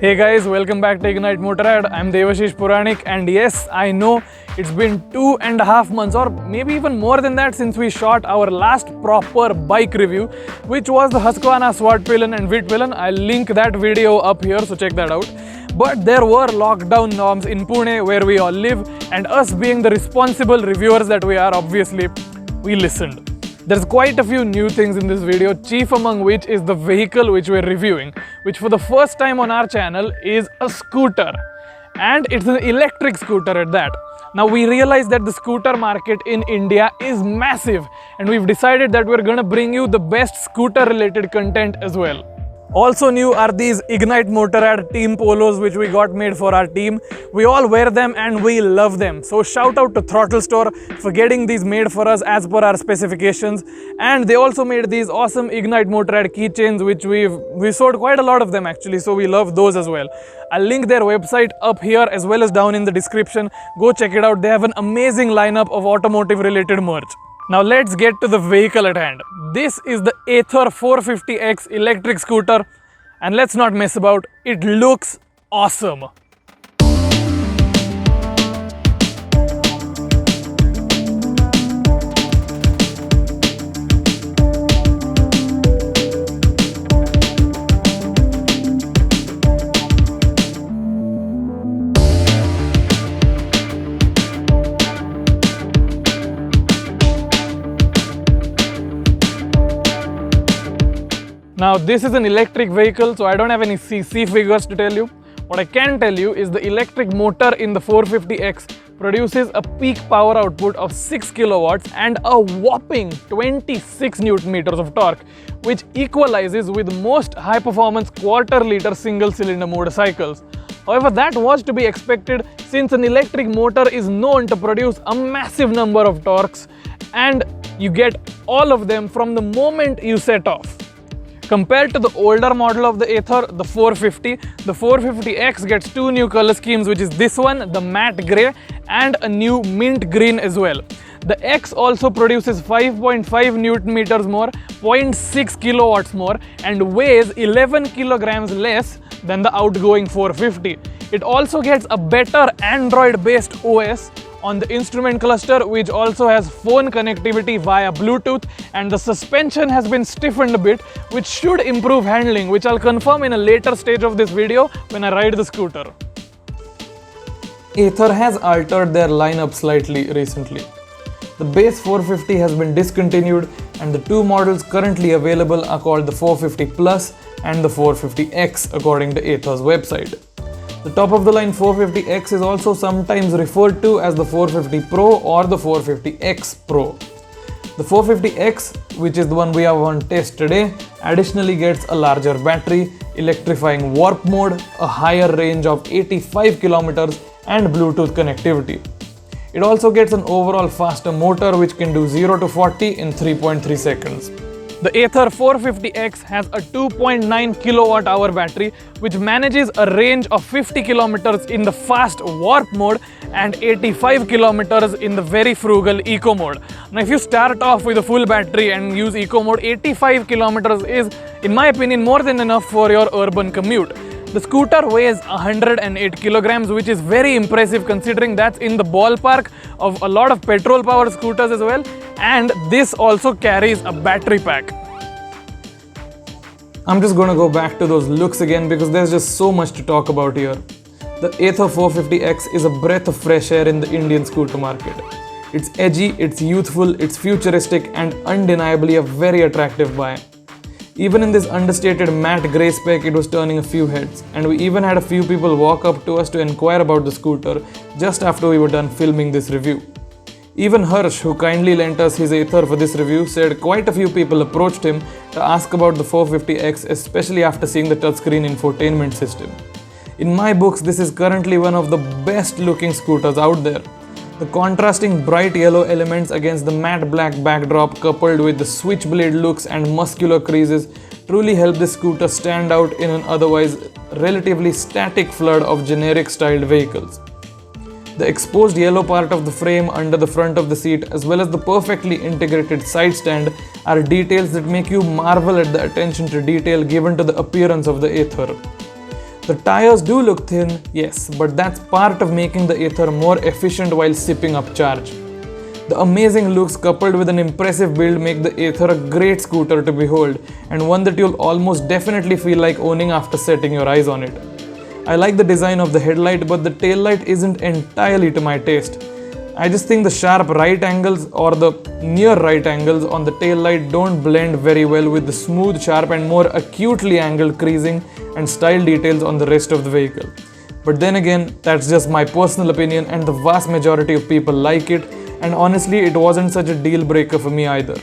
Hey guys, welcome back to Ignite Motorrad. I'm Devashish Puranik, and yes, I know it's been 2.5 months or maybe even more than that since we shot our last proper bike review, which was the Husqvarna Swart Pillion and Vit Pillion. I'll link that video up here, so check that out. But there were lockdown norms in Pune where we all live, and us being the responsible reviewers that we are, obviously, we listened. There's quite a few new things in this video, chief among which is the vehicle which we're reviewing, which for the first time on our channel is a scooter. And it's an electric scooter at that. Now we realize that the scooter market in India is massive, and we've decided that we're gonna bring you the best scooter related content as well. Also new are these Ignite Motorrad team polos which we got made for our team. We all wear them and we love them. So shout out to Throttle Store for getting these made for us as per our specifications. And they also made these awesome Ignite Motorrad keychains which we sold quite a lot of them actually, so we love those as well. I'll link their website up here as well as down in the description. Go check it out. They have an amazing lineup of automotive related merch. Now let's get to the vehicle at hand. This is the Ather 450X electric scooter, and let's not mess about, it looks awesome. Now this is an electric vehicle, so I don't have any CC figures to tell you. What I can tell you is the electric motor in the 450X produces a peak power output of 6 kilowatts and a whopping 26 Newton meters of torque, which equalizes with most high performance quarter-liter single-cylinder motorcycles. However, that was to be expected since an electric motor is known to produce a massive number of torques, and you get all of them from the moment you set off. Compared to the older model of the Ather, the 450, the 450X gets two new color schemes, which is this one, the matte grey, and a new mint green as well. The X also produces 5.5 Newton meters more, 0.6 kilowatts more, and weighs 11 kilograms less than the outgoing 450. It also gets a better Android-based OS on the instrument cluster, which also has phone connectivity via Bluetooth, and the suspension has been stiffened a bit, which should improve handling, which I'll confirm in a later stage of this video when I ride the scooter. Ather has altered their lineup slightly recently. The base 450 has been discontinued, and the two models currently available are called the 450 Plus and the 450X according to Ather's website. The top of the line 450X is also sometimes referred to as the 450 Pro or the 450X Pro. The 450X, which is the one we have on test today, additionally gets a larger battery, electrifying warp mode, a higher range of 85 kilometers, and Bluetooth connectivity. It also gets an overall faster motor which can do 0 to 40 in 3.3 seconds. The Ather 450X has a 2.9 kilowatt hour battery which manages a range of 50 kilometers in the fast warp mode and 85 kilometers in the very frugal eco mode. Now if you start off with a full battery and use eco mode, 85 kilometers is, in my opinion, more than enough for your urban commute. The scooter weighs 108 kilograms, which is very impressive considering that's in the ballpark of a lot of petrol powered scooters as well, and this also carries a battery pack. I'm just gonna go back to those looks again because there's just so much to talk about here. The Ather 450X is a breath of fresh air in the Indian scooter market. It's edgy, it's youthful, it's futuristic, and undeniably a very attractive buy. Even in this understated matte grey spec, it was turning a few heads, and we even had a few people walk up to us to inquire about the scooter just after we were done filming this review. Even Harsh, who kindly lent us his Ather for this review, said quite a few people approached him to ask about the 450X, especially after seeing the touchscreen infotainment system. In my books, this is currently one of the best looking scooters out there. The contrasting bright yellow elements against the matte black backdrop, coupled with the switchblade looks and muscular creases, truly help this scooter stand out in an otherwise relatively static flood of generic styled vehicles. The exposed yellow part of the frame under the front of the seat, as well as the perfectly integrated side stand, are details that make you marvel at the attention to detail given to the appearance of the Ather. The tires do look thin, yes, but that's part of making the Ather more efficient while sipping up charge. The amazing looks coupled with an impressive build make the Ather a great scooter to behold and one that you'll almost definitely feel like owning after setting your eyes on it. I like the design of the headlight, but the taillight isn't entirely to my taste. I just think the sharp right angles or the near right angles on the taillight don't blend very well with the smooth, sharp and more acutely angled creasing and style details on the rest of the vehicle. But then again, that's just my personal opinion and the vast majority of people like it, and honestly it wasn't such a deal breaker for me either.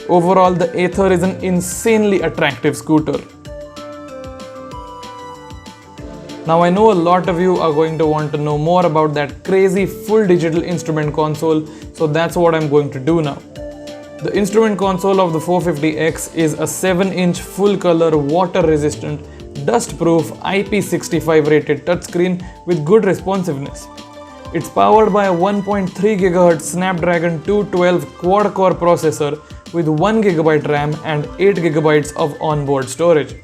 Overall, the Ather is an insanely attractive scooter. Now I know a lot of you are going to want to know more about that crazy full digital instrument console, so that's what I'm going to do now. The instrument console of the 450X is a 7-inch full color water resistant, dust proof IP65 rated touchscreen with good responsiveness. It's powered by a 1.3 GHz Snapdragon 212 quad-core processor with 1 GB RAM and 8 GB of onboard storage.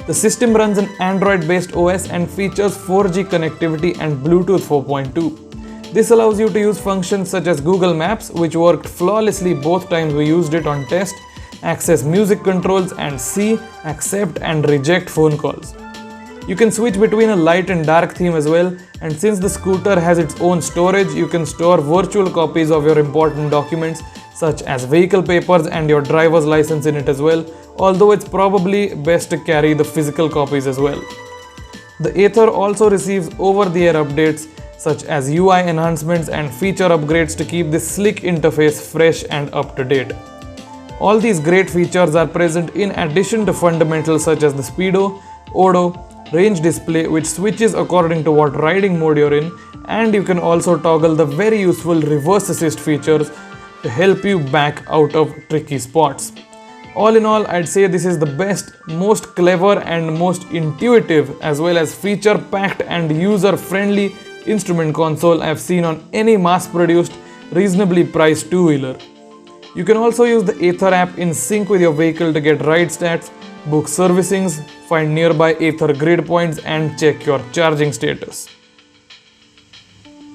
The system runs an Android-based OS and features 4G connectivity and Bluetooth 4.2. This allows you to use functions such as Google Maps, which worked flawlessly both times we used it on test, access music controls, and see, accept and reject phone calls. You can switch between a light and dark theme as well, and since the scooter has its own storage, you can store virtual copies of your important documents such as vehicle papers and your driver's license in it as well, although it's probably best to carry the physical copies as well. The Ather also receives over-the-air updates such as UI enhancements and feature upgrades to keep this slick interface fresh and up to date. All these great features are present in addition to fundamentals such as the Speedo, Odo, range display which switches according to what riding mode you're in, and you can also toggle the very useful reverse assist features to help you back out of tricky spots. All in all, I'd say this is the best, most clever and most intuitive as well as feature-packed and user-friendly instrument console I've seen on any mass-produced, reasonably priced two-wheeler. You can also use the Ather app in sync with your vehicle to get ride stats, book servicings, find nearby Ather grid points and check your charging status.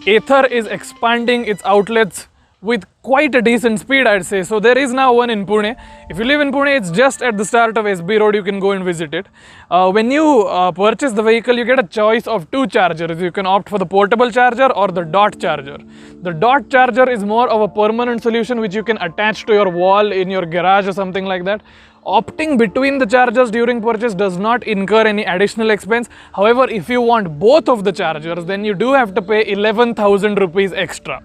Ather is expanding its outlets with quite a decent speed, I'd say. So there is now one in Pune. If you live in Pune, it's just at the start of SB Road, you can go and visit it. When you purchase the vehicle, you get a choice of two chargers. You can opt for the portable charger or the dot charger. The dot charger is more of a permanent solution which you can attach to your wall in your garage or something like that. Opting between the chargers during purchase does not incur any additional expense. However, if you want both of the chargers, then you do have to pay 11,000 rupees extra.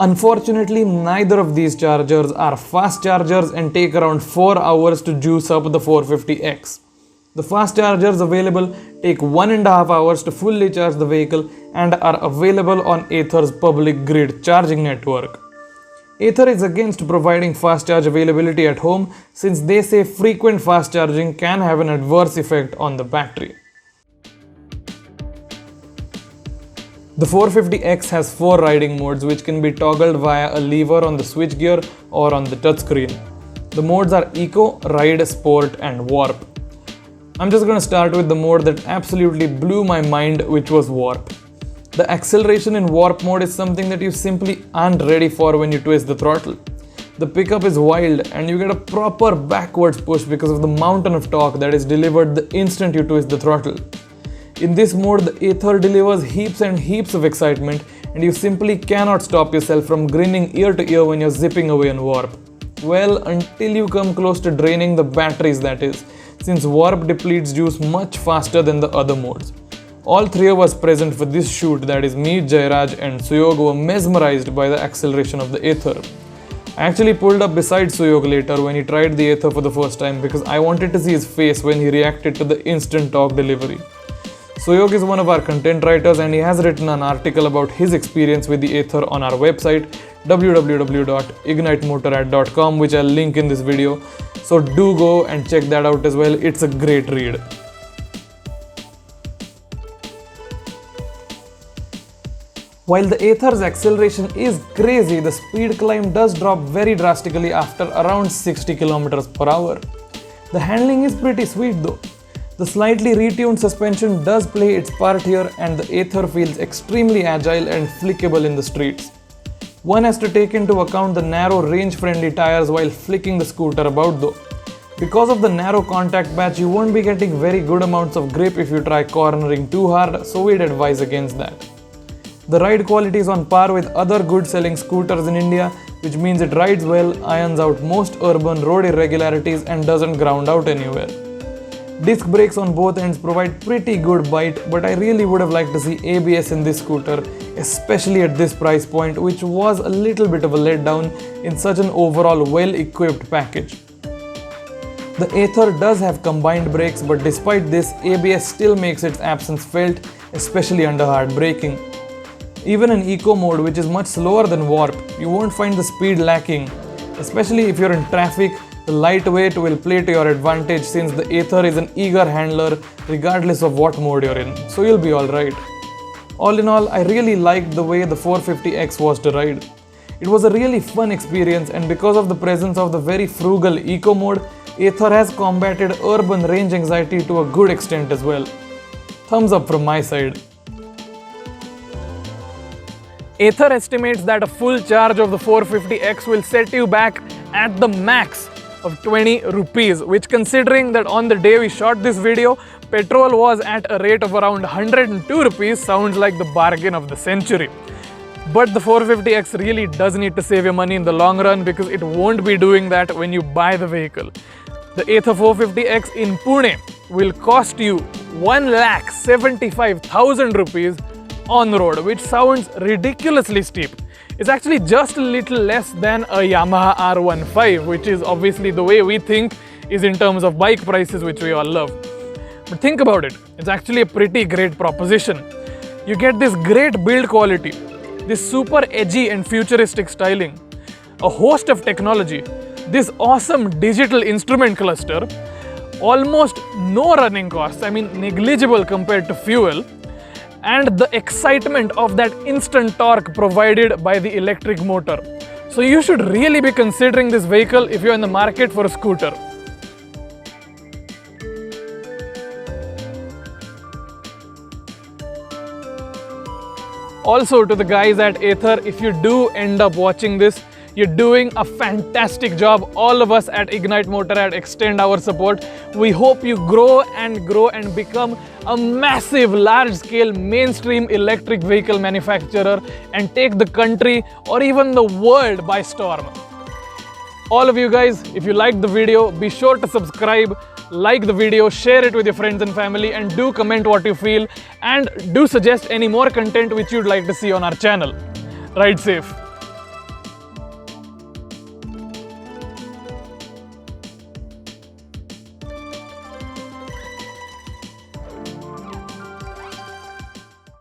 Unfortunately, neither of these chargers are fast chargers and take around 4 hours to juice up the 450X. The fast chargers available take 1.5 hours to fully charge the vehicle and are available on Ather's public grid charging network. Ather is against providing fast charge availability at home since they say frequent fast charging can have an adverse effect on the battery. The 450X has 4 riding modes which can be toggled via a lever on the switchgear or on the touchscreen. The modes are Eco, Ride, Sport and Warp. I'm just going to start with the mode that absolutely blew my mind, which was Warp. The acceleration in Warp mode is something that you simply aren't ready for when you twist the throttle. The pickup is wild and you get a proper backwards push because of the mountain of torque that is delivered the instant you twist the throttle. In this mode, the Ather delivers heaps and heaps of excitement and you simply cannot stop yourself from grinning ear to ear when you're zipping away on Warp. Well, until you come close to draining the batteries, that is, since Warp depletes juice much faster than the other modes. All three of us present for this shoot, that is me, Jairaj and Suyog, were mesmerized by the acceleration of the Ather. I actually pulled up beside Suyog later when he tried the Ather for the first time because I wanted to see his face when he reacted to the instant torque delivery. Suyog is one of our content writers and he has written an article about his experience with the Ather on our website www.ignitemotorrad.com, which I'll link in this video. So do go and check that out as well. It's a great read. While the Ather's acceleration is crazy, the speed climb does drop very drastically after around 60 km per hour. The handling is pretty sweet though. The slightly retuned suspension does play its part here, and the Ather feels extremely agile and flickable in the streets. One has to take into account the narrow range-friendly tires while flicking the scooter about though. Because of the narrow contact patch, you won't be getting very good amounts of grip if you try cornering too hard, so we'd advise against that. The ride quality is on par with other good selling scooters in India, which means it rides well, irons out most urban road irregularities and doesn't ground out anywhere. Disc brakes on both ends provide pretty good bite, but I really would have liked to see ABS in this scooter, especially at this price point, which was a little bit of a letdown in such an overall well-equipped package. The Ather does have combined brakes, but despite this, ABS still makes its absence felt, especially under hard braking. Even in Eco mode, which is much slower than Warp, you won't find the speed lacking, especially if you're in traffic. The lightweight will play to your advantage since the Ather is an eager handler regardless of what mode you're in, so you'll be alright. All in all, I really liked the way the 450X was to ride. It was a really fun experience, and because of the presence of the very frugal Eco mode, Ather has combated urban range anxiety to a good extent as well. Thumbs up from my side. Ather estimates that a full charge of the 450X will set you back at the max of 20 rupees, which, considering that on the day we shot this video, petrol was at a rate of around 102 rupees, sounds like the bargain of the century. But the 450X really does need to save your money in the long run, because it won't be doing that when you buy the vehicle. The Ather 450X in Pune will cost you 1,75,000 rupees on road, which sounds ridiculously steep. It's actually just a little less than a Yamaha R15, which is obviously the way we think is in terms of bike prices, which we all love. But think about it, it's actually a pretty great proposition. You get this great build quality, this super edgy and futuristic styling, a host of technology, this awesome digital instrument cluster, almost no running costs, I mean negligible compared to fuel, and the excitement of that instant torque provided by the electric motor. So you should really be considering this vehicle if you're in the market for a scooter. Also, to the guys at Ather, if you do end up watching this, you're doing a fantastic job. All of us at Ignite Motorrad extend our support. We hope you grow and become a massive, large-scale, mainstream electric vehicle manufacturer and take the country or even the world by storm. All of you guys, if you liked the video, be sure to subscribe, like the video, share it with your friends and family, and do comment what you feel, and do suggest any more content which you'd like to see on our channel. Ride safe.